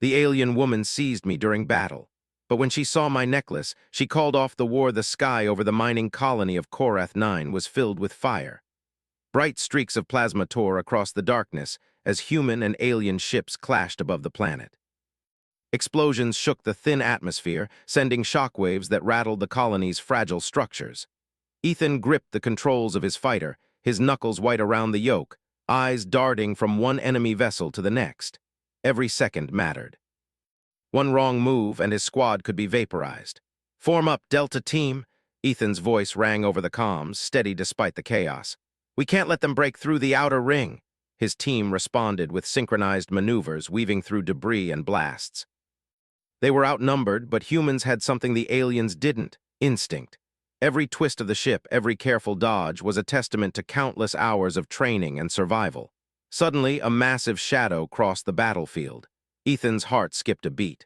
The alien woman seized me during battle. But when she saw my necklace, she called off the war. The sky over the mining colony of Korath 9 was filled with fire. Bright streaks of plasma tore across the darkness as human and alien ships clashed above the planet. Explosions shook the thin atmosphere, sending shockwaves that rattled the colony's fragile structures. Ethan gripped the controls of his fighter, his knuckles white around the yoke, eyes darting from one enemy vessel to the next. Every second mattered. One wrong move and his squad could be vaporized. "Form up, Delta Team," Ethan's voice rang over the comms, steady despite the chaos. "We can't let them break through the outer ring." His team responded with synchronized maneuvers, weaving through debris and blasts. They were outnumbered, but humans had something the aliens didn't: instinct. Every twist of the ship, every careful dodge, was a testament to countless hours of training and survival. Suddenly, a massive shadow crossed the battlefield. Ethan's heart skipped a beat.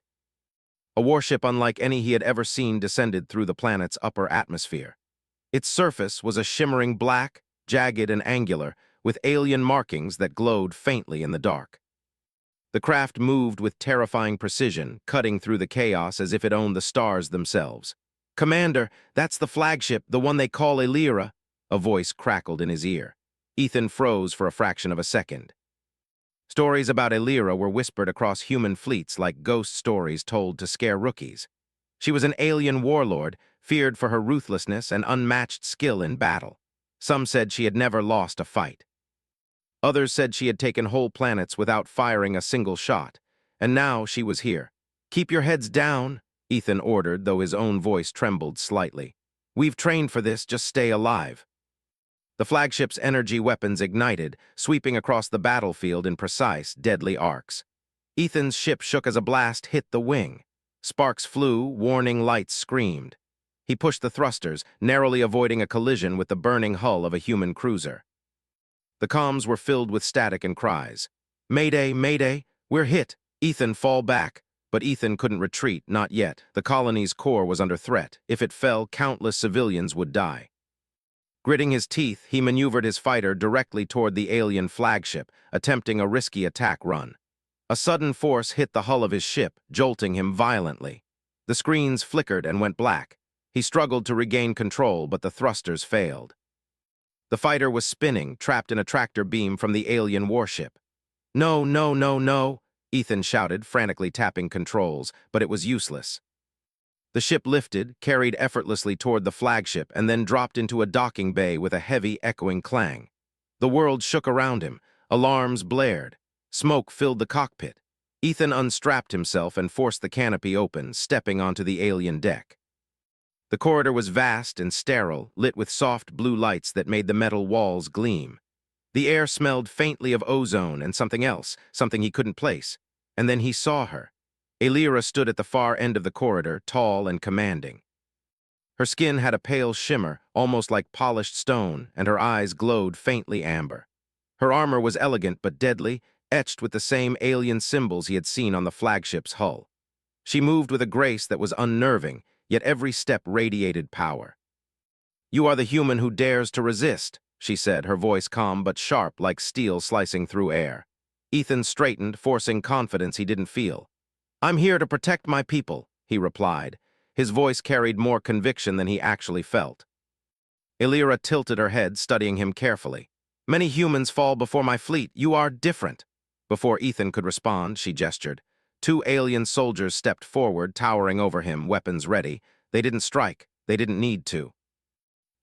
A warship unlike any he had ever seen descended through the planet's upper atmosphere. Its surface was a shimmering black, jagged and angular, with alien markings that glowed faintly in the dark. The craft moved with terrifying precision, cutting through the chaos as if it owned the stars themselves. "Commander, that's the flagship, the one they call Elira," a voice crackled in his ear. Ethan froze for a fraction of a second. Stories about Elira were whispered across human fleets like ghost stories told to scare rookies. She was an alien warlord, feared for her ruthlessness and unmatched skill in battle. Some said she had never lost a fight. Others said she had taken whole planets without firing a single shot. And now she was here. "Keep your heads down," Ethan ordered, though his own voice trembled slightly. "We've trained for this, just stay alive." The flagship's energy weapons ignited, sweeping across the battlefield in precise, deadly arcs. Ethan's ship shook as a blast hit the wing. Sparks flew, warning lights screamed. He pushed the thrusters, narrowly avoiding a collision with the burning hull of a human cruiser. The comms were filled with static and cries. "Mayday, mayday, we're hit. Ethan, fall back." But Ethan couldn't retreat, not yet. The colony's core was under threat. If it fell, countless civilians would die. Gritting his teeth, he maneuvered his fighter directly toward the alien flagship, attempting a risky attack run. A sudden force hit the hull of his ship, jolting him violently. The screens flickered and went black. He struggled to regain control, but the thrusters failed. The fighter was spinning, trapped in a tractor beam from the alien warship. "No, no, no, no," Ethan shouted, frantically tapping controls, but it was useless. The ship lifted, carried effortlessly toward the flagship, and then dropped into a docking bay with a heavy, echoing clang. The world shook around him. Alarms blared. Smoke filled the cockpit. Ethan unstrapped himself and forced the canopy open, stepping onto the alien deck. The corridor was vast and sterile, lit with soft blue lights that made the metal walls gleam. The air smelled faintly of ozone and something else, something he couldn't place. And then he saw her. Elira stood at the far end of the corridor, tall and commanding. Her skin had a pale shimmer, almost like polished stone, and her eyes glowed faintly amber. Her armor was elegant but deadly, etched with the same alien symbols he had seen on the flagship's hull. She moved with a grace that was unnerving, yet every step radiated power. "You are the human who dares to resist," she said, her voice calm but sharp like steel slicing through air. Ethan straightened, forcing confidence he didn't feel. "I'm here to protect my people," he replied. His voice carried more conviction than he actually felt. Elira tilted her head, studying him carefully. "Many humans fall before my fleet. You are different." Before Ethan could respond, she gestured. Two alien soldiers stepped forward, towering over him, weapons ready. They didn't strike. They didn't need to.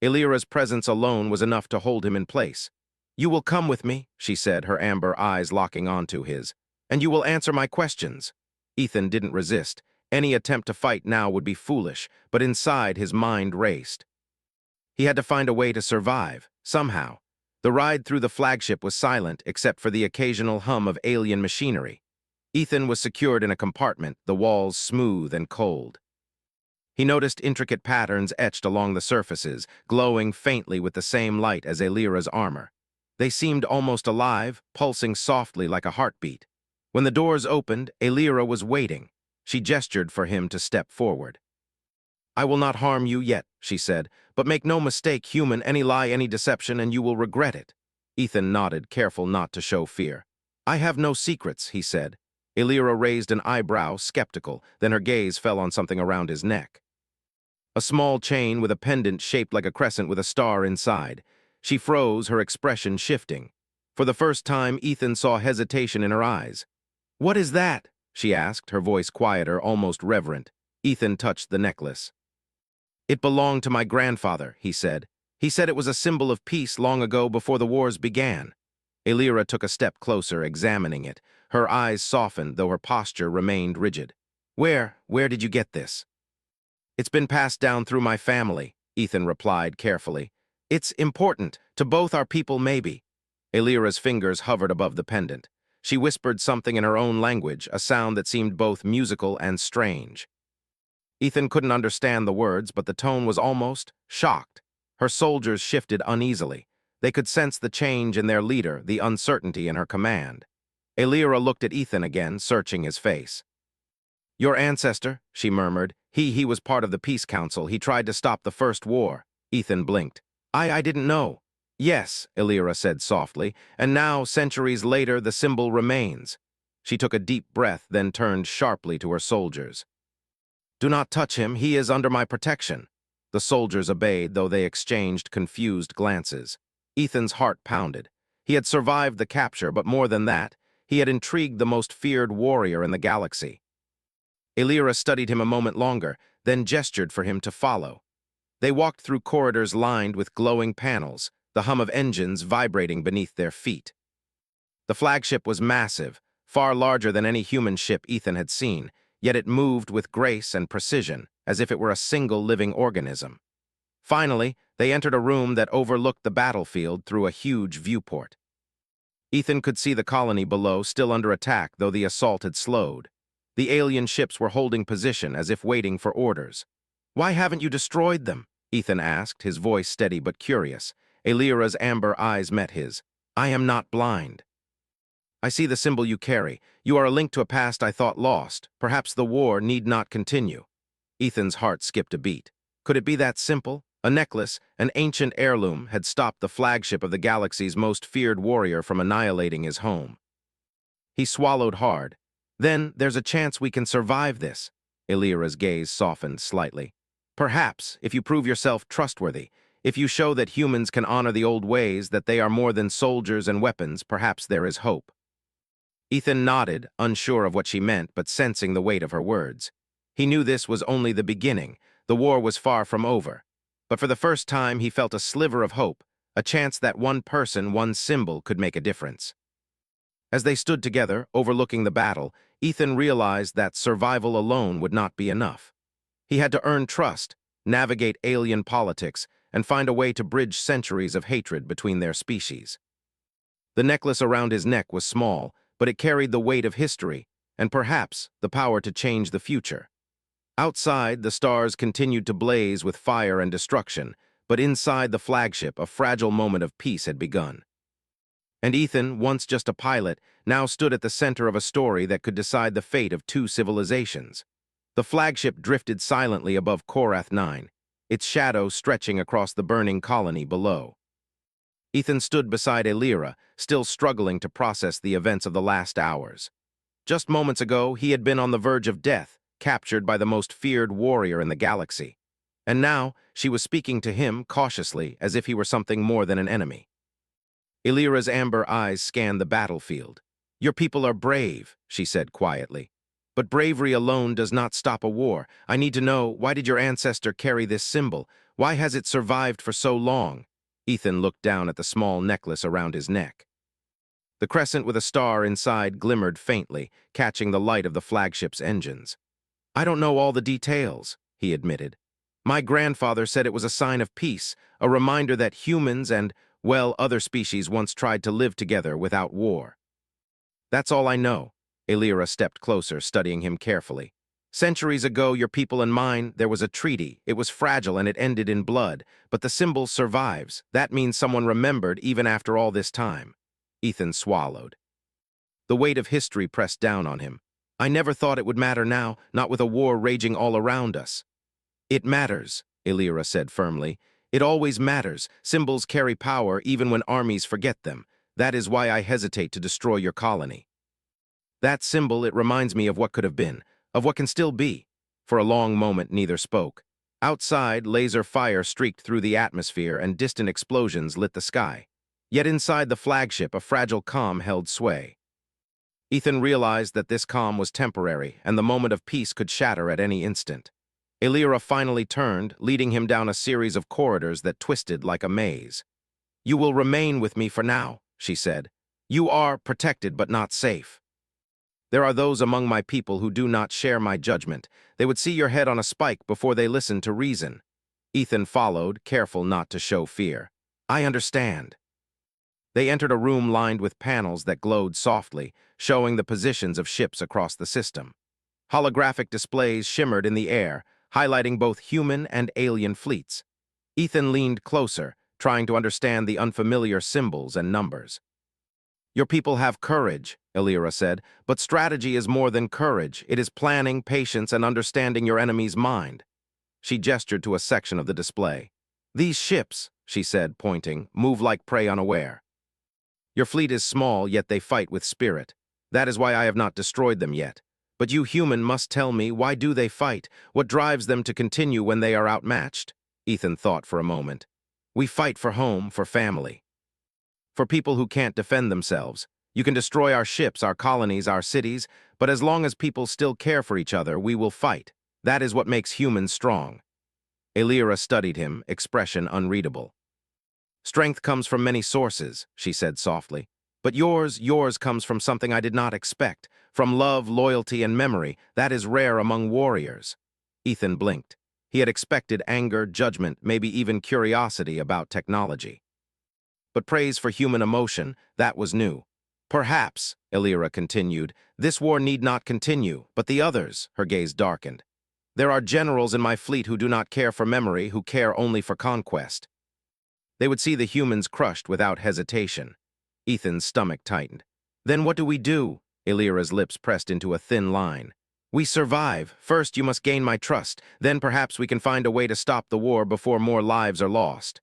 Elira's presence alone was enough to hold him in place. "You will come with me," she said, her amber eyes locking onto his. "And you will answer my questions." Ethan didn't resist. Any attempt to fight now would be foolish, but inside his mind raced. He had to find a way to survive, somehow. The ride through the flagship was silent, except for the occasional hum of alien machinery. Ethan was secured in a compartment, the walls smooth and cold. He noticed intricate patterns etched along the surfaces, glowing faintly with the same light as Elira's armor. They seemed almost alive, pulsing softly like a heartbeat. When the doors opened, Elira was waiting. She gestured for him to step forward. "I will not harm you yet," she said, "but make no mistake, human, any lie, any deception, and you will regret it." Ethan nodded, careful not to show fear. "I have no secrets," he said. Elira raised an eyebrow, skeptical, then her gaze fell on something around his neck. A small chain with a pendant shaped like a crescent with a star inside. She froze, her expression shifting. For the first time, Ethan saw hesitation in her eyes. "What is that?" she asked, her voice quieter, almost reverent. Ethan touched the necklace. "It belonged to my grandfather," he said. "He said it was a symbol of peace long ago before the wars began." Elira took a step closer, examining it. Her eyes softened, though her posture remained rigid. Where did you get this?" "It's been passed down through my family," Ethan replied carefully. "It's important, to both our people maybe." Elira's fingers hovered above the pendant. She whispered something in her own language, a sound that seemed both musical and strange. Ethan couldn't understand the words, but the tone was almost shocked. Her soldiers shifted uneasily. They could sense the change in their leader, the uncertainty in her command. Elira looked at Ethan again, searching his face. "Your ancestor," she murmured. He was part of the Peace Council. He tried to stop the First War." Ethan blinked. I didn't know." "Yes," Elira said softly, "and now, centuries later, the symbol remains." She took a deep breath, then turned sharply to her soldiers. "Do not touch him. He is under my protection." The soldiers obeyed, though they exchanged confused glances. Ethan's heart pounded. He had survived the capture, but more than that, he had intrigued the most feared warrior in the galaxy. Elira studied him a moment longer, then gestured for him to follow. They walked through corridors lined with glowing panels, the hum of engines vibrating beneath their feet. The flagship was massive, far larger than any human ship Ethan had seen, yet it moved with grace and precision, as if it were a single living organism. Finally, they entered a room that overlooked the battlefield through a huge viewport. Ethan could see the colony below, still under attack, though the assault had slowed. The alien ships were holding position, as if waiting for orders. "Why haven't you destroyed them?" Ethan asked, his voice steady but curious. Elira's amber eyes met his. "I am not blind. I see the symbol you carry. You are a link to a past I thought lost. Perhaps the war need not continue." Ethan's heart skipped a beat. Could it be that simple? A necklace, an ancient heirloom, had stopped the flagship of the galaxy's most feared warrior from annihilating his home. He swallowed hard. "Then there's a chance we can survive this." Elira's gaze softened slightly. "Perhaps, if you prove yourself trustworthy, if you show that humans can honor the old ways, that they are more than soldiers and weapons, perhaps there is hope." Ethan nodded, unsure of what she meant, but sensing the weight of her words. He knew this was only the beginning. The war was far from over. But for the first time, he felt a sliver of hope, a chance that one person, one symbol, could make a difference. As they stood together, overlooking the battle, Ethan realized that survival alone would not be enough. He had to earn trust, navigate alien politics, and find a way to bridge centuries of hatred between their species. The necklace around his neck was small, but it carried the weight of history, and perhaps the power to change the future. Outside, the stars continued to blaze with fire and destruction, but inside the flagship, a fragile moment of peace had begun. And Ethan, once just a pilot, now stood at the center of a story that could decide the fate of two civilizations. The flagship drifted silently above Korath 9, its shadow stretching across the burning colony below. Ethan stood beside Elira, still struggling to process the events of the last hours. Just moments ago, he had been on the verge of death, captured by the most feared warrior in the galaxy. And now, she was speaking to him cautiously, as if he were something more than an enemy. Elira's amber eyes scanned the battlefield. "Your people are brave," she said quietly. "But bravery alone does not stop a war. I need to know, why did your ancestor carry this symbol? Why has it survived for so long?" Ethan looked down at the small necklace around his neck. The crescent with a star inside glimmered faintly, catching the light of the flagship's engines. "I don't know all the details," he admitted. "My grandfather said it was a sign of peace, a reminder that humans and, well, other species once tried to live together without war." "That's all I know." Elira stepped closer, studying him carefully. "Centuries ago, your people and mine, there was a treaty. It was fragile and it ended in blood, but the symbol survives. That means someone remembered even after all this time." Ethan swallowed. The weight of history pressed down on him. "I never thought it would matter now, not with a war raging all around us." "It matters," Elira said firmly. "It always matters. Symbols carry power even when armies forget them. That is why I hesitate to destroy your colony." That symbol, it reminds me of what could have been, of what can still be. For a long moment, neither spoke. Outside, laser fire streaked through the atmosphere and distant explosions lit the sky. Yet inside the flagship, a fragile calm held sway. Ethan realized that this calm was temporary, and the moment of peace could shatter at any instant. Elira finally turned, leading him down a series of corridors that twisted like a maze. "You will remain with me for now," she said. "You are protected but not safe. There are those among my people who do not share my judgment. They would see your head on a spike before they listen to reason." Ethan followed, careful not to show fear. "I understand." They entered a room lined with panels that glowed softly, showing the positions of ships across the system. Holographic displays shimmered in the air, highlighting both human and alien fleets. Ethan leaned closer, trying to understand the unfamiliar symbols and numbers. "Your people have courage," Elira said, "but strategy is more than courage. It is planning, patience, and understanding your enemy's mind." She gestured to a section of the display. "These ships," she said, pointing, "move like prey unaware. Your fleet is small, yet they fight with spirit. That is why I have not destroyed them yet. But you human must tell me, why do they fight? What drives them to continue when they are outmatched?" Ethan thought for a moment. "We fight for home, for family. For people who can't defend themselves. You can destroy our ships, our colonies, our cities, but as long as people still care for each other, we will fight. That is what makes humans strong." Elira studied him, expression unreadable. "Strength comes from many sources," she said softly. "But yours comes from something I did not expect. From love, loyalty, and memory. That is rare among warriors." Ethan blinked. He had expected anger, judgment, maybe even curiosity about technology. But praise for human emotion, that was new. "Perhaps," Elira continued, "this war need not continue, but the others," her gaze darkened. "There are generals in my fleet who do not care for memory, who care only for conquest. They would see the humans crushed without hesitation." Ethan's stomach tightened. "Then what do we do?" Elira's lips pressed into a thin line. "We survive. First, you must gain my trust. Then perhaps we can find a way to stop the war before more lives are lost."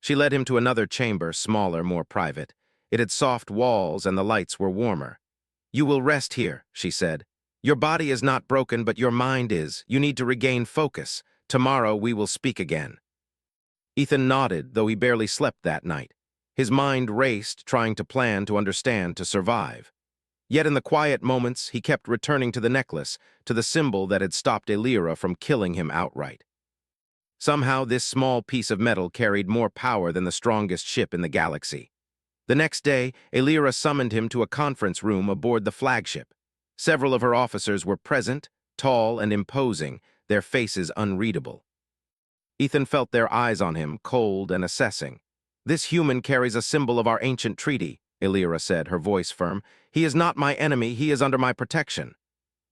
She led him to another chamber, smaller, more private. It had soft walls and the lights were warmer. "You will rest here," she said. "Your body is not broken, but your mind is. You need to regain focus. Tomorrow we will speak again." Ethan nodded, though he barely slept that night. His mind raced, trying to plan, to understand, to survive. Yet in the quiet moments, he kept returning to the necklace, to the symbol that had stopped Elira from killing him outright. Somehow, this small piece of metal carried more power than the strongest ship in the galaxy. The next day, Elira summoned him to a conference room aboard the flagship. Several of her officers were present, tall and imposing, their faces unreadable. Ethan felt their eyes on him, cold and assessing. "This human carries a symbol of our ancient treaty," Elira said, her voice firm. "He is not my enemy, he is under my protection."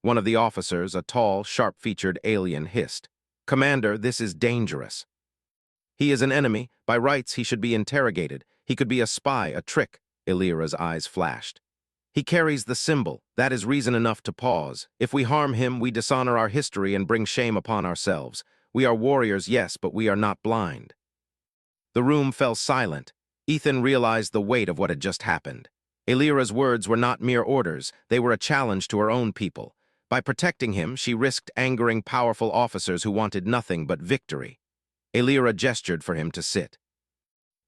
One of the officers, a tall, sharp-featured alien, hissed, "Commander, this is dangerous." "He is an enemy. By rights, he should be interrogated. He could be a spy, a trick," Elira's eyes flashed. "He carries the symbol. That is reason enough to pause. If we harm him, we dishonor our history and bring shame upon ourselves. We are warriors, yes, but we are not blind." The room fell silent. Ethan realized the weight of what had just happened. Elira's words were not mere orders. They were a challenge to her own people. By protecting him, she risked angering powerful officers who wanted nothing but victory. Elira gestured for him to sit.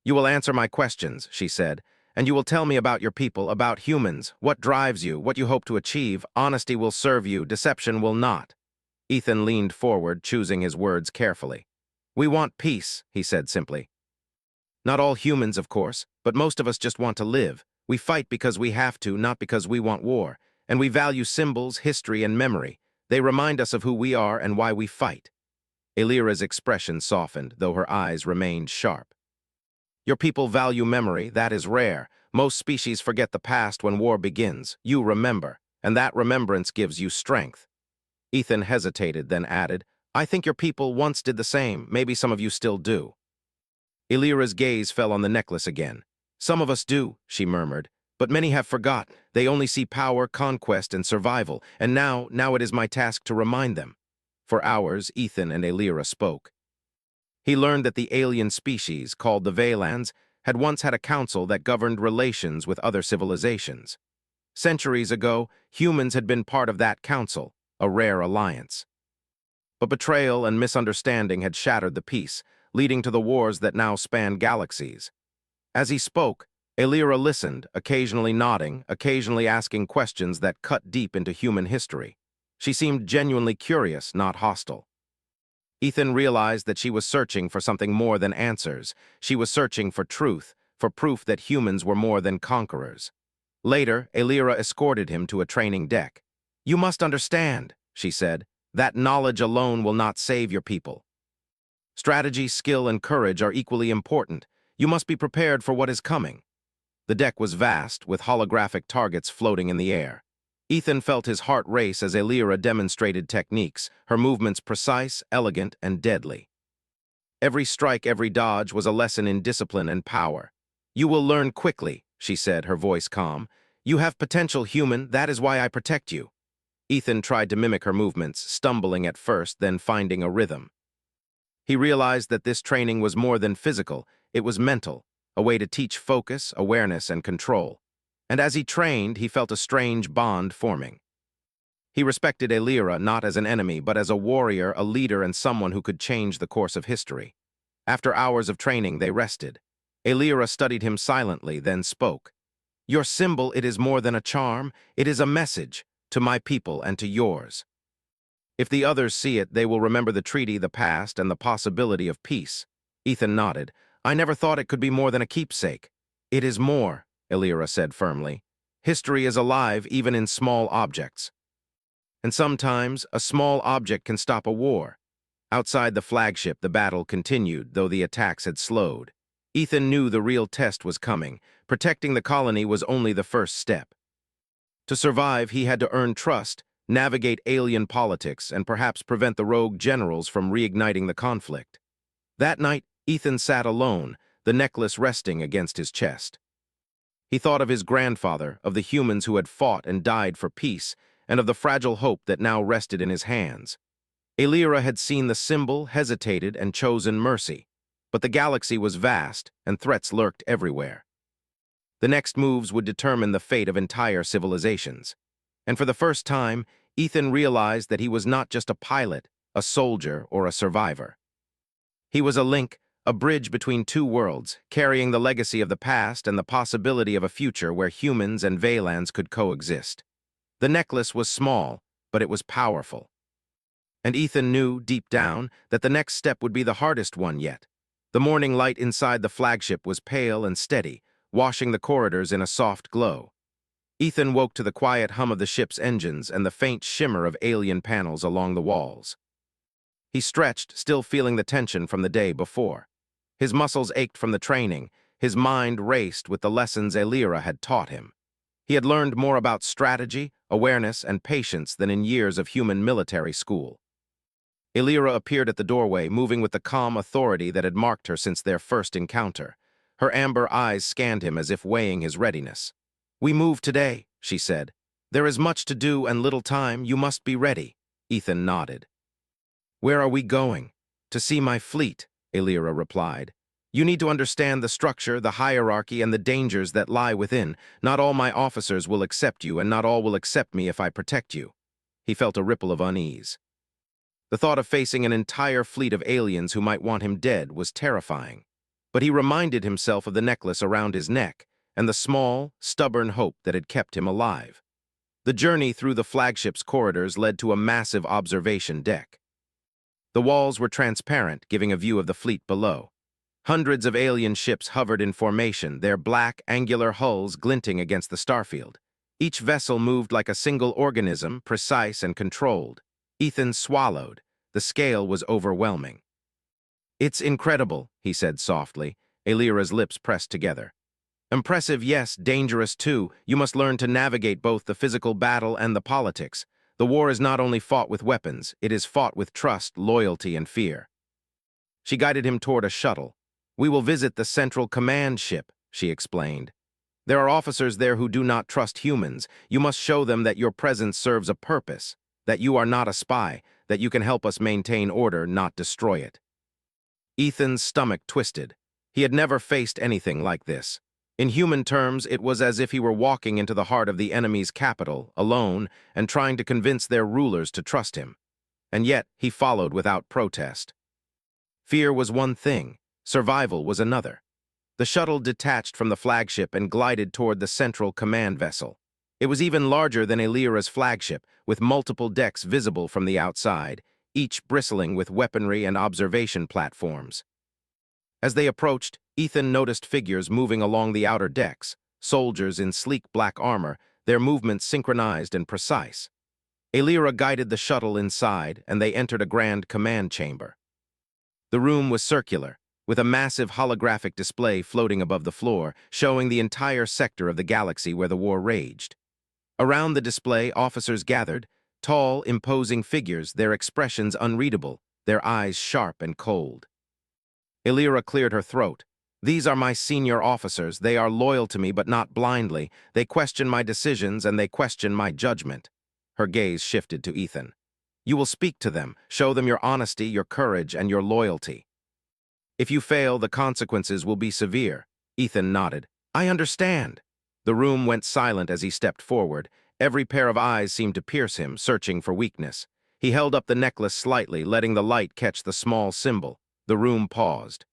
"You will answer my questions," she said, "and you will tell me about your people, about humans, what drives you, what you hope to achieve. Honesty will serve you, deception will not." Ethan leaned forward, choosing his words carefully. "We want peace," he said simply. "Not all humans, of course, but most of us just want to live. We fight because we have to, not because we want war. And we value symbols, history, and memory. They remind us of who we are and why we fight." Elira's expression softened, though her eyes remained sharp. "Your people value memory. That is rare. Most species forget the past when war begins. You remember, and that remembrance gives you strength." Ethan hesitated, then added, "I think your people once did the same. Maybe some of you still do." Elira's gaze fell on the necklace again. "Some of us do," she murmured, "but many have forgotten. They only see power, conquest, and survival, and now it is my task to remind them." For hours, Ethan and Elira spoke. He learned that the alien species, called the Valans, had once had a council that governed relations with other civilizations. Centuries ago, humans had been part of that council, a rare alliance. But betrayal and misunderstanding had shattered the peace, leading to the wars that now span galaxies. As he spoke, Elira listened, occasionally nodding, occasionally asking questions that cut deep into human history. She seemed genuinely curious, not hostile. Ethan realized that she was searching for something more than answers. She was searching for truth, for proof that humans were more than conquerors. Later, Elira escorted him to a training deck. "You must understand," she said, "that knowledge alone will not save your people. Strategy, skill, and courage are equally important. You must be prepared for what is coming." The deck was vast, with holographic targets floating in the air. Ethan felt his heart race as Elira demonstrated techniques, her movements precise, elegant, and deadly. Every strike, every dodge was a lesson in discipline and power. "You will learn quickly," she said, her voice calm. "You have potential, human, that is why I protect you." Ethan tried to mimic her movements, stumbling at first, then finding a rhythm. He realized that this training was more than physical, it was mental, a way to teach focus, awareness, and control. And as he trained, he felt a strange bond forming. He respected Elira not as an enemy, but as a warrior, a leader, and someone who could change the course of history. After hours of training, they rested. Elira studied him silently, then spoke. "Your symbol, it is more than a charm, it is a message, to my people and to yours. If the others see it, they will remember the treaty, the past, and the possibility of peace." Ethan nodded. "I never thought it could be more than a keepsake." "It is more," Elira said firmly. "History is alive even in small objects. And sometimes, a small object can stop a war." Outside the flagship, the battle continued, though the attacks had slowed. Ethan knew the real test was coming. Protecting the colony was only the first step. To survive, he had to earn trust, navigate alien politics, and perhaps prevent the rogue generals from reigniting the conflict. That night, Ethan sat alone, the necklace resting against his chest. He thought of his grandfather, of the humans who had fought and died for peace, and of the fragile hope that now rested in his hands. Elira had seen the symbol, hesitated, and chosen mercy. But the galaxy was vast, and threats lurked everywhere. The next moves would determine the fate of entire civilizations. And for the first time, Ethan realized that he was not just a pilot, a soldier, or a survivor. He was a link, a bridge between two worlds, carrying the legacy of the past and the possibility of a future where humans and Vaylans could coexist. The necklace was small, but it was powerful. And Ethan knew, deep down, that the next step would be the hardest one yet. The morning light inside the flagship was pale and steady, washing the corridors in a soft glow. Ethan woke to the quiet hum of the ship's engines and the faint shimmer of alien panels along the walls. He stretched, still feeling the tension from the day before. His muscles ached from the training, his mind raced with the lessons Elira had taught him. He had learned more about strategy, awareness, and patience than in years of human military school. Elira appeared at the doorway, moving with the calm authority that had marked her since their first encounter. Her amber eyes scanned him as if weighing his readiness. "We move today," she said. "There is much to do and little time. You must be ready." Ethan nodded. "Where are we going?" "To see my fleet," Elira replied. "You need to understand the structure, the hierarchy, and the dangers that lie within. Not all my officers will accept you, and not all will accept me if I protect you." He felt a ripple of unease. The thought of facing an entire fleet of aliens who might want him dead was terrifying. But he reminded himself of the necklace around his neck and the small, stubborn hope that had kept him alive. The journey through the flagship's corridors led to a massive observation deck. The walls were transparent, giving a view of the fleet below. Hundreds of alien ships hovered in formation, their black, angular hulls glinting against the starfield. Each vessel moved like a single organism, precise and controlled. Ethan swallowed. The scale was overwhelming. "It's incredible," he said softly. Elira's lips pressed together. "Impressive, yes, dangerous too. You must learn to navigate both the physical battle and the politics. The war is not only fought with weapons, it is fought with trust, loyalty, and fear." She guided him toward a shuttle. "We will visit the Central Command ship," she explained. "There are officers there who do not trust humans. You must show them that your presence serves a purpose, that you are not a spy, that you can help us maintain order, not destroy it." Ethan's stomach twisted. He had never faced anything like this. In human terms, it was as if he were walking into the heart of the enemy's capital, alone, and trying to convince their rulers to trust him. And yet, he followed without protest. Fear was one thing, survival was another. The shuttle detached from the flagship and glided toward the central command vessel. It was even larger than Elira's flagship, with multiple decks visible from the outside, each bristling with weaponry and observation platforms. As they approached, Ethan noticed figures moving along the outer decks, soldiers in sleek black armor, their movements synchronized and precise. Elira guided the shuttle inside, and they entered a grand command chamber. The room was circular, with a massive holographic display floating above the floor, showing the entire sector of the galaxy where the war raged. Around the display, officers gathered, tall, imposing figures, their expressions unreadable, their eyes sharp and cold. Elira cleared her throat. "These are my senior officers. They are loyal to me, but not blindly. They question my decisions, and they question my judgment." Her gaze shifted to Ethan. "You will speak to them, show them your honesty, your courage, and your loyalty. If you fail, the consequences will be severe." Ethan nodded. "I understand." The room went silent as he stepped forward. Every pair of eyes seemed to pierce him, searching for weakness. He held up the necklace slightly, letting the light catch the small symbol. The room paused.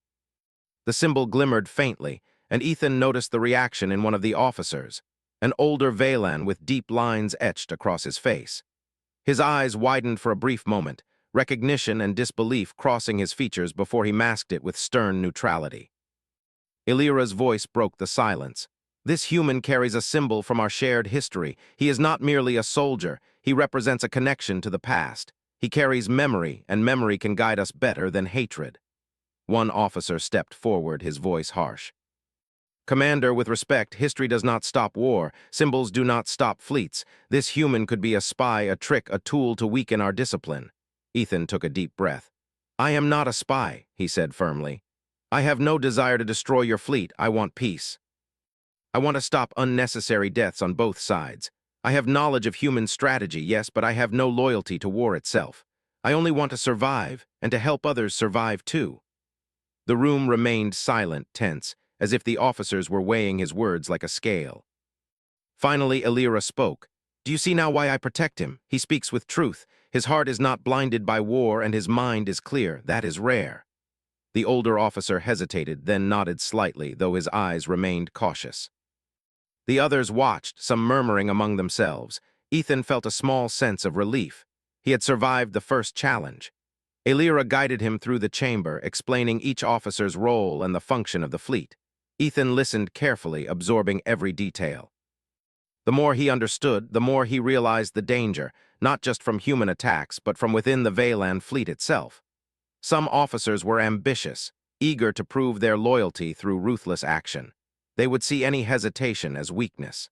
The symbol glimmered faintly, and Ethan noticed the reaction in one of the officers, an older Valan with deep lines etched across his face. His eyes widened for a brief moment, recognition and disbelief crossing his features before he masked it with stern neutrality. Elira's voice broke the silence. "This human carries a symbol from our shared history. He is not merely a soldier. He represents a connection to the past. He carries memory, and memory can guide us better than hatred." One officer stepped forward, his voice harsh. "Commander, with respect, history does not stop war. Symbols do not stop fleets. This human could be a spy, a trick, a tool to weaken our discipline." Ethan took a deep breath. "I am not a spy," he said firmly. "I have no desire to destroy your fleet. I want peace. I want to stop unnecessary deaths on both sides. I have knowledge of human strategy, yes, but I have no loyalty to war itself. I only want to survive, and to help others survive too." The room remained silent, tense, as if the officers were weighing his words like a scale. Finally, Elira spoke. "Do you see now why I protect him? He speaks with truth. His heart is not blinded by war, and his mind is clear. That is rare." The older officer hesitated, then nodded slightly, though his eyes remained cautious. The others watched, some murmuring among themselves. Ethan felt a small sense of relief. He had survived the first challenge. Elira guided him through the chamber, explaining each officer's role and the function of the fleet. Ethan listened carefully, absorbing every detail. The more he understood, the more he realized the danger, not just from human attacks, but from within the Valan fleet itself. Some officers were ambitious, eager to prove their loyalty through ruthless action. They would see any hesitation as weakness.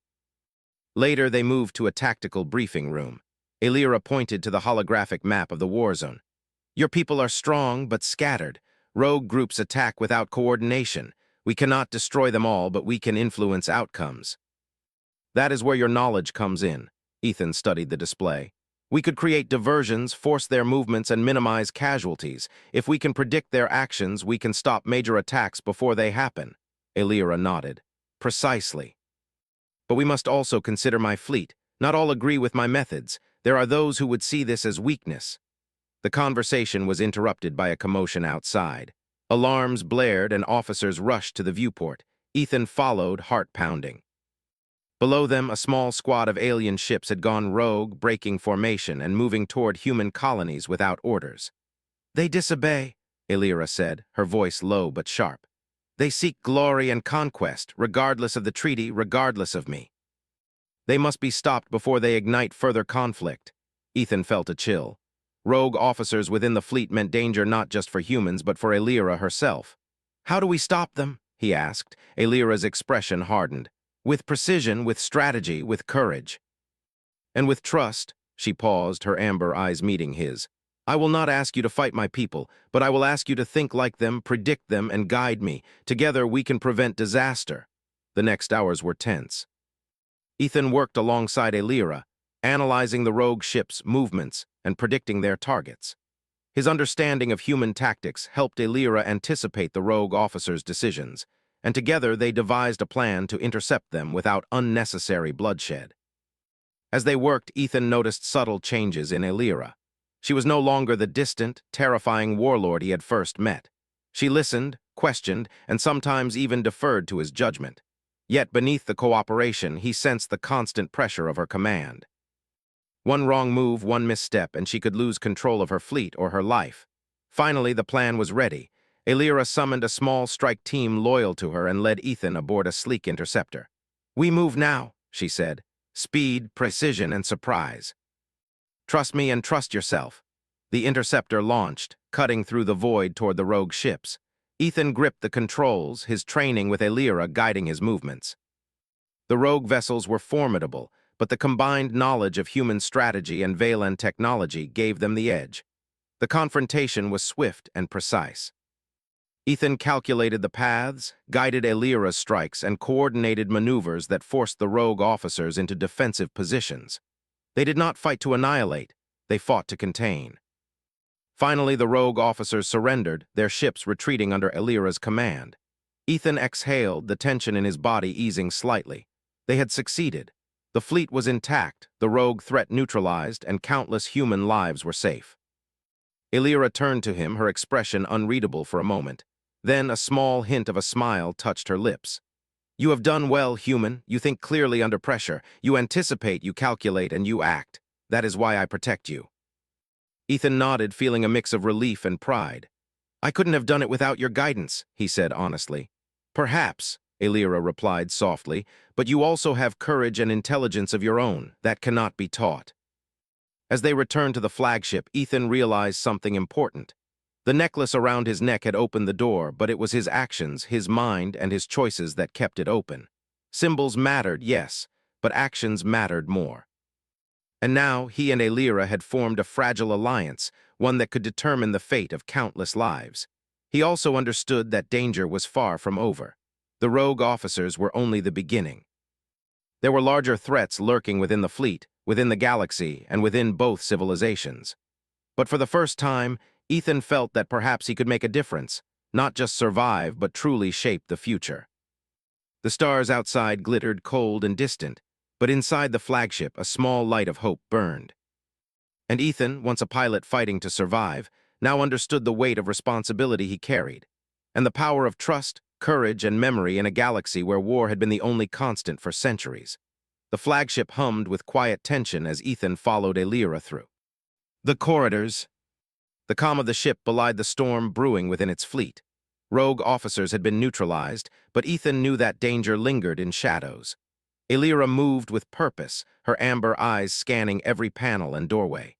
Later, they moved to a tactical briefing room. Elira pointed to the holographic map of the war zone. "Your people are strong, but scattered. Rogue groups attack without coordination. We cannot destroy them all, but we can influence outcomes." "That is where your knowledge comes in." Ethan studied the display. "We could create diversions, force their movements, and minimize casualties. If we can predict their actions, we can stop major attacks before they happen." Elira nodded. "Precisely. But we must also consider my fleet. Not all agree with my methods. There are those who would see this as weakness." The conversation was interrupted by a commotion outside. Alarms blared and officers rushed to the viewport. Ethan followed, heart pounding. Below them, a small squad of alien ships had gone rogue, breaking formation and moving toward human colonies without orders. "They disobey," Elira said, her voice low but sharp. "They seek glory and conquest, regardless of the treaty, regardless of me. They must be stopped before they ignite further conflict." Ethan felt a chill. Rogue officers within the fleet meant danger not just for humans, but for Elira herself. "How do we stop them?" he asked. Elira's expression hardened. "With precision, with strategy, with courage. And with trust." She paused, her amber eyes meeting his. "I will not ask you to fight my people, but I will ask you to think like them, predict them, and guide me. Together we can prevent disaster." The next hours were tense. Ethan worked alongside Elira, analyzing the rogue ships' movements and predicting their targets. His understanding of human tactics helped Elira anticipate the rogue officers' decisions, and together they devised a plan to intercept them without unnecessary bloodshed. As they worked, Ethan noticed subtle changes in Elira. She was no longer the distant, terrifying warlord he had first met. She listened, questioned, and sometimes even deferred to his judgment. Yet beneath the cooperation, he sensed the constant pressure of her command. One wrong move, one misstep, and she could lose control of her fleet or her life. Finally, the plan was ready. Elira summoned a small strike team loyal to her and led Ethan aboard a sleek interceptor. "We move now," she said. "Speed, precision, and surprise. Trust me and trust yourself." The interceptor launched, cutting through the void toward the rogue ships. Ethan gripped the controls, his training with Elira guiding his movements. The rogue vessels were formidable, but the combined knowledge of human strategy and Valen technology gave them the edge. The confrontation was swift and precise. Ethan calculated the paths, guided Elira's strikes, and coordinated maneuvers that forced the rogue officers into defensive positions. They did not fight to annihilate, they fought to contain. Finally, the rogue officers surrendered, their ships retreating under Elira's command. Ethan exhaled, the tension in his body easing slightly. They had succeeded. The fleet was intact, the rogue threat neutralized, and countless human lives were safe. Elira turned to him, her expression unreadable for a moment. Then a small hint of a smile touched her lips. "You have done well, human. You think clearly under pressure. You anticipate, you calculate, and you act. That is why I protect you." Ethan nodded, feeling a mix of relief and pride. "I couldn't have done it without your guidance," he said honestly. "Perhaps," Elira replied softly, "but you also have courage and intelligence of your own that cannot be taught." As they returned to the flagship, Ethan realized something important. The necklace around his neck had opened the door, but it was his actions, his mind, and his choices that kept it open. Symbols mattered, yes, but actions mattered more. And now he and Elira had formed a fragile alliance, one that could determine the fate of countless lives. He also understood that danger was far from over. The rogue officers were only the beginning. There were larger threats lurking within the fleet, within the galaxy, and within both civilizations. But for the first time, Ethan felt that perhaps he could make a difference, not just survive, but truly shape the future. The stars outside glittered cold and distant, but inside the flagship, a small light of hope burned. And Ethan, once a pilot fighting to survive, now understood the weight of responsibility he carried, and the power of trust, courage, and memory in a galaxy where war had been the only constant for centuries. The flagship hummed with quiet tension as Ethan followed Elira through the corridors. The calm of the ship belied the storm brewing within its fleet. Rogue officers had been neutralized, but Ethan knew that danger lingered in shadows. Elira moved with purpose, her amber eyes scanning every panel and doorway.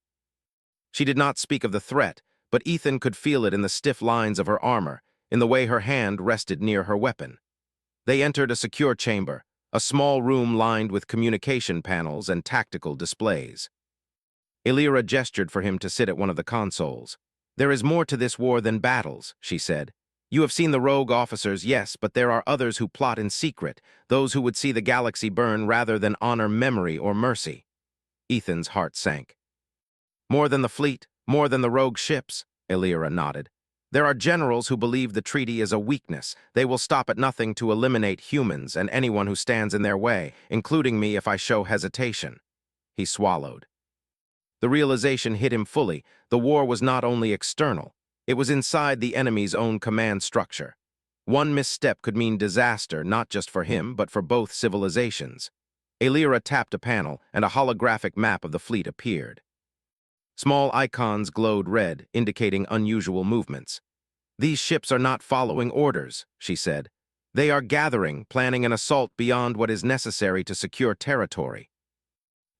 She did not speak of the threat, but Ethan could feel it in the stiff lines of her armor, in the way her hand rested near her weapon. They entered a secure chamber, a small room lined with communication panels and tactical displays. Elira gestured for him to sit at one of the consoles. "There is more to this war than battles," she said. "You have seen the rogue officers, yes, but there are others who plot in secret, those who would see the galaxy burn rather than honor memory or mercy." Ethan's heart sank. "More than the fleet, more than the rogue ships," Elira nodded. "There are generals who believe the treaty is a weakness. They will stop at nothing to eliminate humans and anyone who stands in their way, including me if I show hesitation." He swallowed. The realization hit him fully. The war was not only external, it was inside the enemy's own command structure. One misstep could mean disaster, not just for him, but for both civilizations. Elira tapped a panel, and a holographic map of the fleet appeared. Small icons glowed red, indicating unusual movements. "These ships are not following orders," she said. "They are gathering, planning an assault beyond what is necessary to secure territory.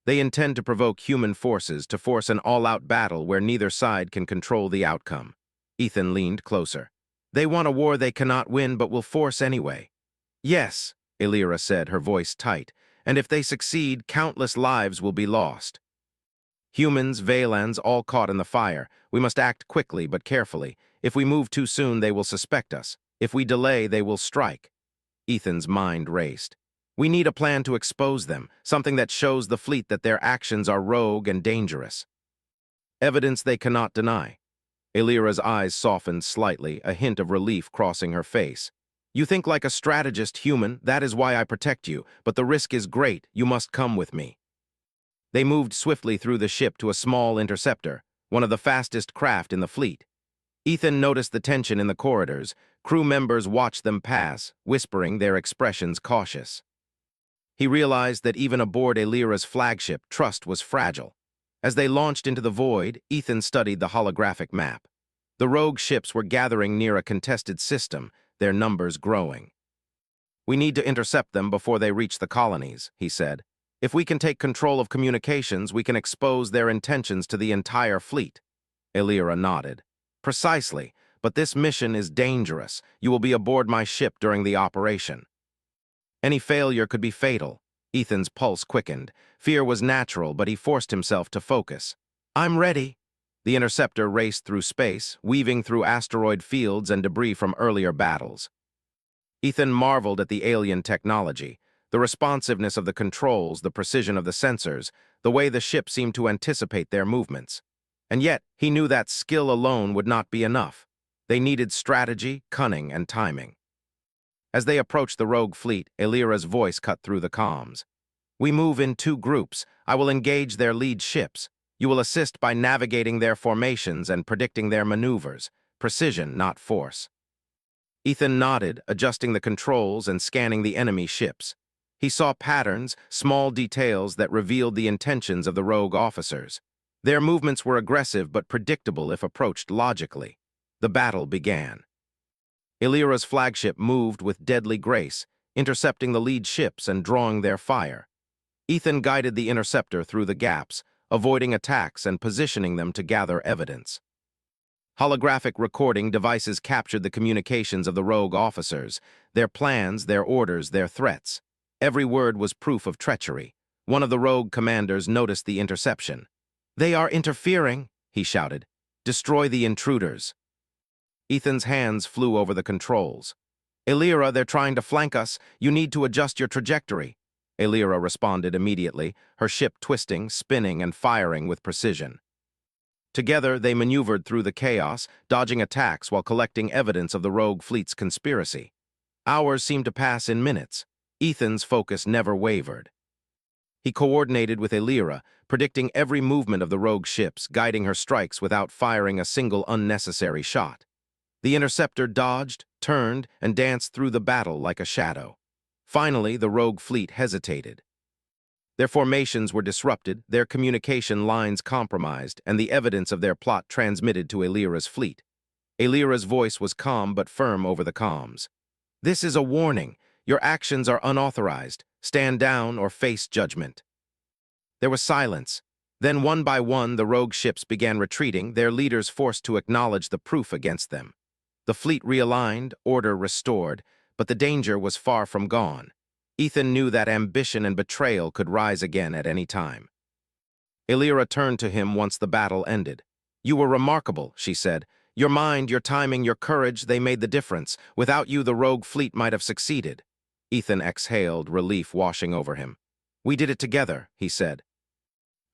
They intend to provoke human forces to force an all-out battle where neither side can control the outcome." Ethan leaned closer. "They want a war they cannot win but will force anyway." "Yes," Elira said, her voice tight, "and if they succeed, countless lives will be lost. Humans, Valans, all caught in the fire. We must act quickly but carefully. If we move too soon, they will suspect us. If we delay, they will strike." Ethan's mind raced. "We need a plan to expose them, something that shows the fleet that their actions are rogue and dangerous. Evidence they cannot deny." Elira's eyes softened slightly, a hint of relief crossing her face. You think like a strategist, human, that is why I protect you, but the risk is great, you must come with me. They moved swiftly through the ship to a small interceptor, one of the fastest craft in the fleet. Ethan noticed the tension in the corridors. Crew members watched them pass, whispering, their expressions cautious. He realized that even aboard Elira's flagship, trust was fragile. As they launched into the void, Ethan studied the holographic map. The rogue ships were gathering near a contested system, their numbers growing. We need to intercept them before they reach the colonies, he said. If we can take control of communications, we can expose their intentions to the entire fleet. Elira nodded. Precisely, but this mission is dangerous. You will be aboard my ship during the operation. Any failure could be fatal. Ethan's pulse quickened. Fear was natural, but he forced himself to focus. I'm ready. The interceptor raced through space, weaving through asteroid fields and debris from earlier battles. Ethan marveled at the alien technology, the responsiveness of the controls, the precision of the sensors, the way the ship seemed to anticipate their movements. And yet, he knew that skill alone would not be enough. They needed strategy, cunning, and timing. As they approached the rogue fleet, Elira's voice cut through the comms. We move in 2 groups. I will engage their lead ships. You will assist by navigating their formations and predicting their maneuvers. Precision, not force. Ethan nodded, adjusting the controls and scanning the enemy ships. He saw patterns, small details that revealed the intentions of the rogue officers. Their movements were aggressive but predictable if approached logically. The battle began. Elira's flagship moved with deadly grace, intercepting the lead ships and drawing their fire. Ethan guided the interceptor through the gaps, avoiding attacks and positioning them to gather evidence. Holographic recording devices captured the communications of the rogue officers, their plans, their orders, their threats. Every word was proof of treachery. One of the rogue commanders noticed the interception. They are interfering, he shouted. Destroy the intruders. Ethan's hands flew over the controls. Elira, they're trying to flank us. You need to adjust your trajectory. Elira responded immediately, her ship twisting, spinning, and firing with precision. Together, they maneuvered through the chaos, dodging attacks while collecting evidence of the rogue fleet's conspiracy. Hours seemed to pass in minutes. Ethan's focus never wavered. He coordinated with Elira, predicting every movement of the rogue ships, guiding her strikes without firing a single unnecessary shot. The interceptor dodged, turned, and danced through the battle like a shadow. Finally, the rogue fleet hesitated. Their formations were disrupted, their communication lines compromised, and the evidence of their plot transmitted to Elira's fleet. Elira's voice was calm but firm over the comms. This is a warning. Your actions are unauthorized. Stand down or face judgment. There was silence. Then, one by one, the rogue ships began retreating, their leaders forced to acknowledge the proof against them. The fleet realigned, order restored, but the danger was far from gone. Ethan knew that ambition and betrayal could rise again at any time. Elira turned to him once the battle ended. You were remarkable, she said. Your mind, your timing, your courage, they made the difference. Without you, the rogue fleet might have succeeded. Ethan exhaled, relief washing over him. We did it together, he said.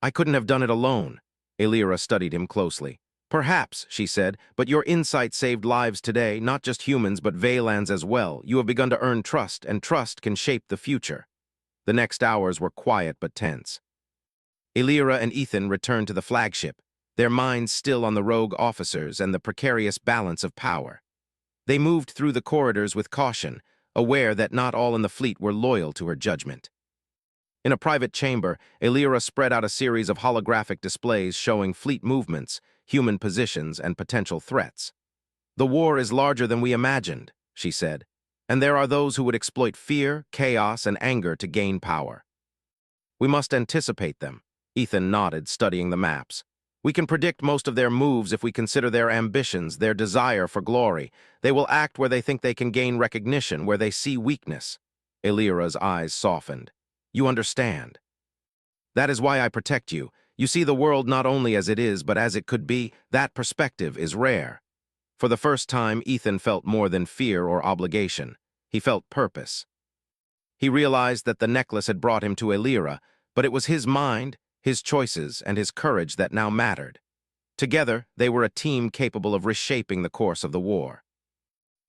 I couldn't have done it alone. Elira studied him closely. Perhaps, she said, but your insight saved lives today, not just humans but Vaylans as well. You have begun to earn trust, and trust can shape the future. The next hours were quiet but tense. Elira and Ethan returned to the flagship, their minds still on the rogue officers and the precarious balance of power. They moved through the corridors with caution, aware that not all in the fleet were loyal to her judgment. In a private chamber, Elira spread out a series of holographic displays showing fleet movements, human positions, and potential threats. The war is larger than we imagined, she said, and there are those who would exploit fear, chaos, and anger to gain power. We must anticipate them. Ethan nodded, studying the maps. We can predict most of their moves if we consider their ambitions, their desire for glory. They will act where they think they can gain recognition, where they see weakness. Elira's eyes softened. You understand. That is why I protect you. You see the world not only as it is, but as it could be. That perspective is rare. For the first time, Ethan felt more than fear or obligation. He felt purpose. He realized that the necklace had brought him to Elira, but it was his mind, his choices, and his courage that now mattered. Together, they were a team capable of reshaping the course of the war.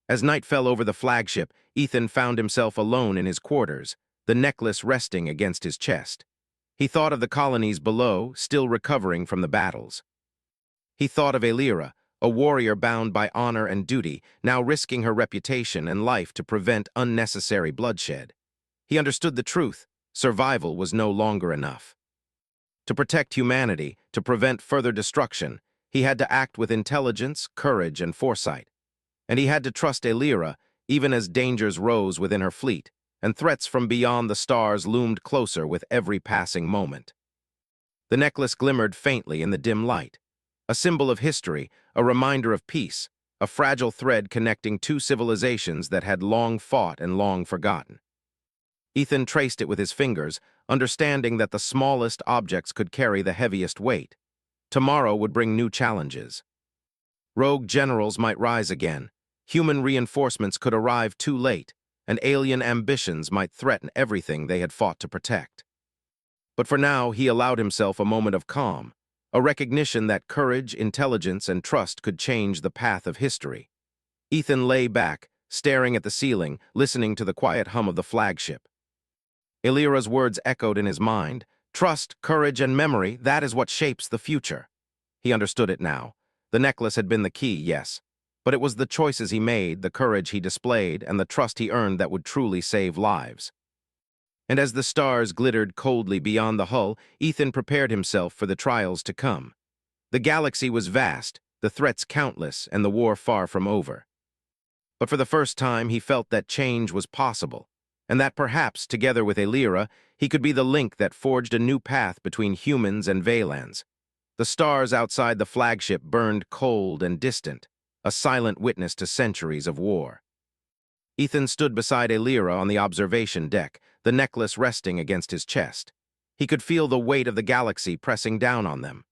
As night fell over the flagship, Ethan found himself alone in his quarters, the necklace resting against his chest. He thought of the colonies below, still recovering from the battles. He thought of Aelira, a warrior bound by honor and duty, now risking her reputation and life to prevent unnecessary bloodshed. He understood the truth. Survival was no longer enough. To protect humanity, to prevent further destruction, he had to act with intelligence, courage, and foresight. And he had to trust Aelira, even as dangers rose within her fleet, and threats from beyond the stars loomed closer with every passing moment. The necklace glimmered faintly in the dim light, a symbol of history, a reminder of peace, a fragile thread connecting two civilizations that had long fought and long forgotten. Ethan traced it with his fingers, understanding that the smallest objects could carry the heaviest weight. Tomorrow would bring new challenges. Rogue generals might rise again, human reinforcements could arrive too late, and alien ambitions might threaten everything they had fought to protect. But for now, he allowed himself a moment of calm, a recognition that courage, intelligence, and trust could change the path of history. Ethan lay back, staring at the ceiling, listening to the quiet hum of the flagship. Aelira's words echoed in his mind. Trust, courage, and memory, that is what shapes the future. He understood it now. The necklace had been the key, yes, but it was the choices he made, the courage he displayed, and the trust he earned that would truly save lives. And as the stars glittered coldly beyond the hull, Ethan prepared himself for the trials to come. The galaxy was vast, the threats countless, and the war far from over. But for the first time, he felt that change was possible, and that perhaps, together with Aelira, he could be the link that forged a new path between humans and Vaylans. The stars outside the flagship burned cold and distant, a silent witness to centuries of war. Ethan stood beside Aelira on the observation deck, the necklace resting against his chest. He could feel the weight of the galaxy pressing down on them.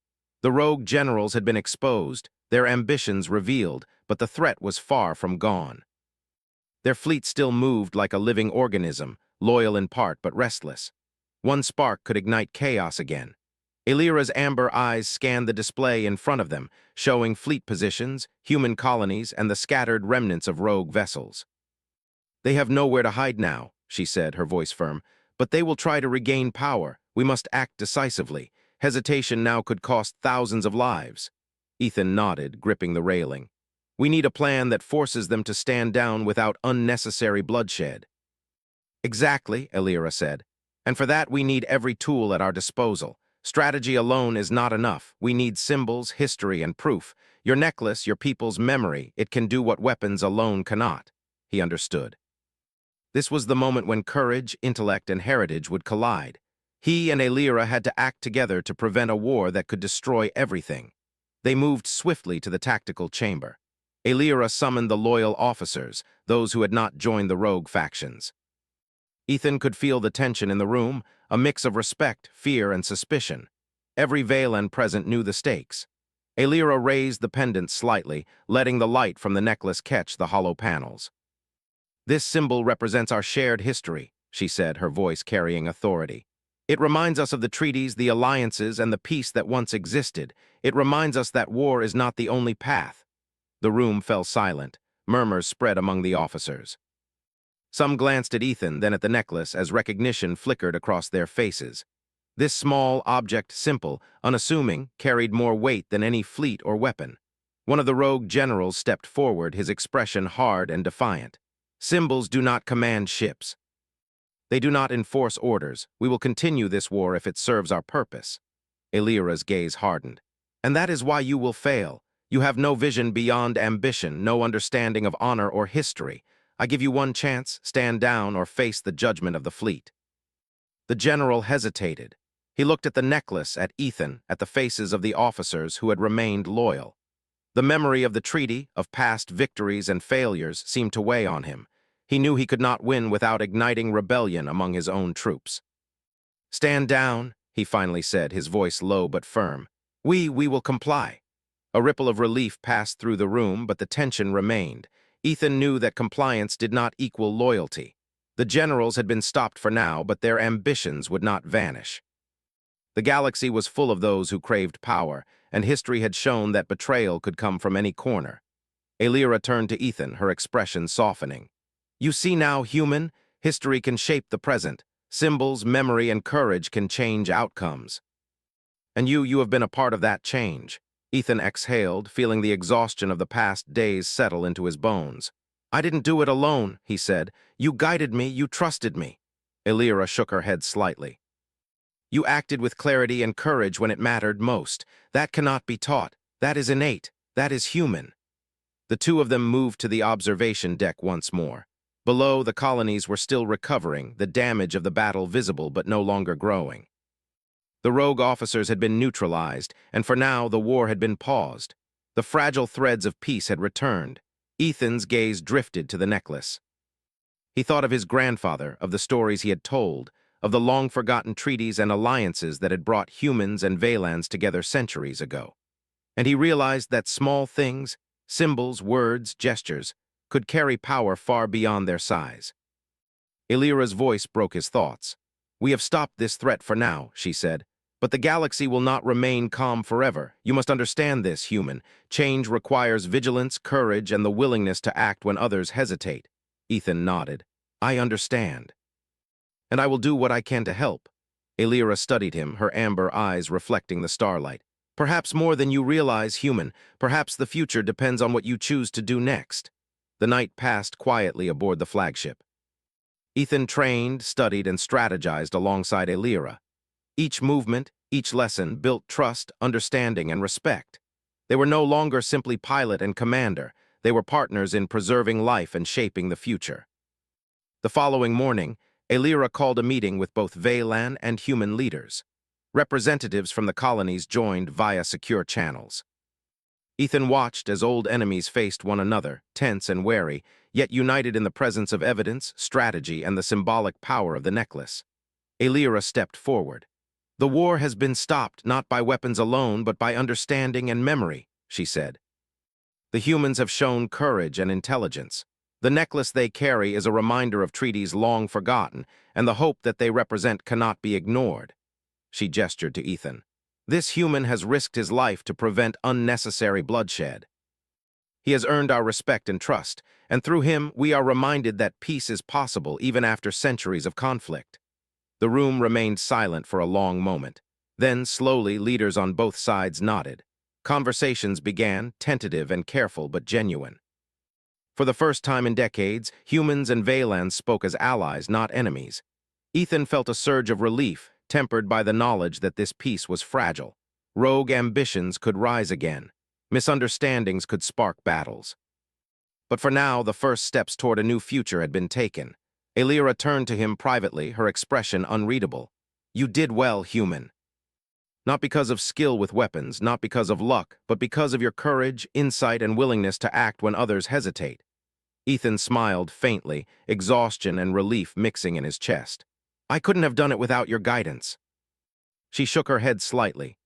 The rogue generals had been exposed, their ambitions revealed, but the threat was far from gone. Their fleet still moved like a living organism, loyal in part but restless. One spark could ignite chaos again. Aelira's amber eyes scanned the display in front of them, showing fleet positions, human colonies, and the scattered remnants of rogue vessels. "They have nowhere to hide now," she said, her voice firm, "but they will try to regain power. We must act decisively. Hesitation now could cost thousands of lives." Ethan nodded, gripping the railing. "We need a plan that forces them to stand down without unnecessary bloodshed." "Exactly," Aelira said. "And for that we need every tool at our disposal. Strategy alone is not enough. We need symbols, history, and proof. Your necklace, your people's memory, it can do what weapons alone cannot." He understood. This was the moment when courage, intellect, and heritage would collide. He and Aelira had to act together to prevent a war that could destroy everything. They moved swiftly to the tactical chamber. Aelira summoned the loyal officers, those who had not joined the rogue factions. Ethan could feel the tension in the room, a mix of respect, fear, and suspicion. Every Valan present knew the stakes. Aelira raised the pendant slightly, letting the light from the necklace catch the hollow panels. "This symbol represents our shared history," she said, her voice carrying authority. "It reminds us of the treaties, the alliances, and the peace that once existed. It reminds us that war is not the only path." The room fell silent. Murmurs spread among the officers. Some glanced at Ethan, then at the necklace, as recognition flickered across their faces. This small object, simple, unassuming, carried more weight than any fleet or weapon. One of the rogue generals stepped forward, his expression hard and defiant. "Symbols do not command ships. They do not enforce orders. We will continue this war if it serves our purpose." Aelira's gaze hardened. "And that is why you will fail. You have no vision beyond ambition, no understanding of honor or history. I give you one chance, stand down or face the judgment of the fleet." The general hesitated. He looked at the necklace, at Ethan, at the faces of the officers who had remained loyal. The memory of the treaty, of past victories and failures, seemed to weigh on him. He knew he could not win without igniting rebellion among his own troops. "Stand down," he finally said, his voice low but firm. We will comply." A ripple of relief passed through the room, but the tension remained. Ethan knew that compliance did not equal loyalty. The generals had been stopped for now, but their ambitions would not vanish. The galaxy was full of those who craved power, and history had shown that betrayal could come from any corner. Alira turned to Ethan, her expression softening. You see now, human, history can shape the present. Symbols, memory, and courage can change outcomes. And you have been a part of that change. Ethan exhaled, feeling the exhaustion of the past days settle into his bones. I didn't do it alone, he said. You guided me, you trusted me. Alira shook her head slightly. You acted with clarity and courage when it mattered most. That cannot be taught. That is innate. That is human. The two of them moved to the observation deck once more. Below, the colonies were still recovering, the damage of the battle visible but no longer growing. The rogue officers had been neutralized, and for now the war had been paused. The fragile threads of peace had returned. Ethan's gaze drifted to the necklace. He thought of his grandfather, of the stories he had told, of the long-forgotten treaties and alliances that had brought humans and Vaylans together centuries ago. And he realized that small things, symbols, words, gestures, could carry power far beyond their size. Alira's voice broke his thoughts. We have stopped this threat for now, she said. But the galaxy will not remain calm forever. You must understand this, human. Change requires vigilance, courage, and the willingness to act when others hesitate. Ethan nodded. I understand. And I will do what I can to help. Alira studied him, her amber eyes reflecting the starlight. Perhaps more than you realize, human. Perhaps the future depends on what you choose to do next. The night passed quietly aboard the flagship. Ethan trained, studied, and strategized alongside Alira. Each movement, each lesson built trust, understanding, and respect. They were no longer simply pilot and commander. They were partners in preserving life and shaping the future. The following morning, Alira called a meeting with both Veylan and human leaders. Representatives from the colonies joined via secure channels. Ethan watched as old enemies faced one another, tense and wary, yet united in the presence of evidence, strategy, and the symbolic power of the necklace. Alira stepped forward. The war has been stopped not by weapons alone, but by understanding and memory, she said. The humans have shown courage and intelligence. The necklace they carry is a reminder of treaties long forgotten, and the hope that they represent cannot be ignored. She gestured to Ethan. This human has risked his life to prevent unnecessary bloodshed. He has earned our respect and trust, and through him we are reminded that peace is possible even after centuries of conflict. The room remained silent for a long moment. Then, slowly, leaders on both sides nodded. Conversations began, tentative and careful but genuine. For the first time in decades, humans and Vaylans spoke as allies, not enemies. Ethan felt a surge of relief, tempered by the knowledge that this peace was fragile. Rogue ambitions could rise again. Misunderstandings could spark battles. But for now, the first steps toward a new future had been taken. Alira turned to him privately, her expression unreadable. You did well, human. Not because of skill with weapons, not because of luck, but because of your courage, insight, and willingness to act when others hesitate. Ethan smiled faintly, exhaustion and relief mixing in his chest. I couldn't have done it without your guidance. She shook her head slightly.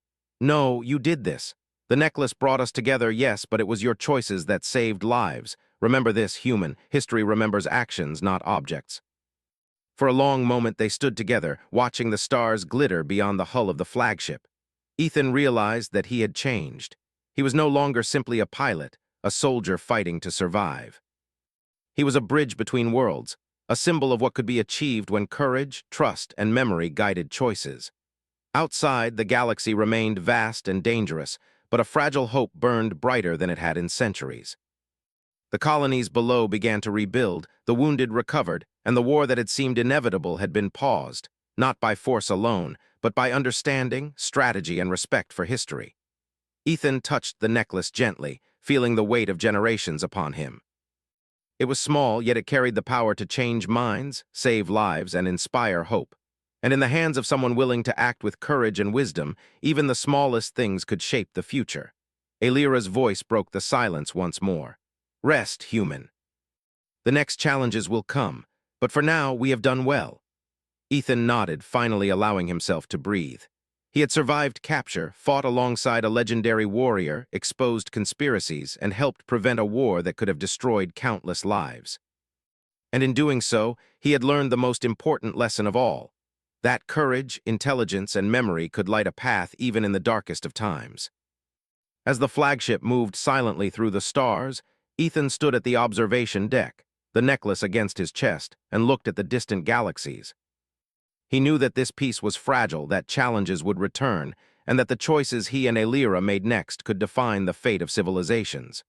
No, you did this. The necklace brought us together, yes, but it was your choices that saved lives. Remember this, human. History remembers actions, not objects. For a long moment they stood together, watching the stars glitter beyond the hull of the flagship. Ethan realized that he had changed. He was no longer simply a pilot, a soldier fighting to survive. He was a bridge between worlds, a symbol of what could be achieved when courage, trust, and memory guided choices. Outside, the galaxy remained vast and dangerous, but a fragile hope burned brighter than it had in centuries. The colonies below began to rebuild, the wounded recovered, and the war that had seemed inevitable had been paused, not by force alone, but by understanding, strategy, and respect for history. Ethan touched the necklace gently, feeling the weight of generations upon him. It was small, yet it carried the power to change minds, save lives, and inspire hope. And in the hands of someone willing to act with courage and wisdom, even the smallest things could shape the future. Alira's voice broke the silence once more. Rest, human. The next challenges will come, but for now we have done well. Ethan nodded, finally allowing himself to breathe. He had survived capture, fought alongside a legendary warrior, exposed conspiracies, and helped prevent a war that could have destroyed countless lives. And in doing so, he had learned the most important lesson of all, that courage, intelligence, and memory could light a path even in the darkest of times. As the flagship moved silently through the stars, Ethan stood at the observation deck, the necklace against his chest, and looked at the distant galaxies. He knew that this piece was fragile, that challenges would return, and that the choices he and Elira made next could define the fate of civilizations.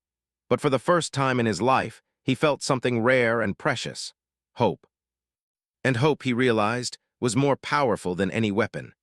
But for the first time in his life, he felt something rare and precious: hope. And hope, he realized, was more powerful than any weapon.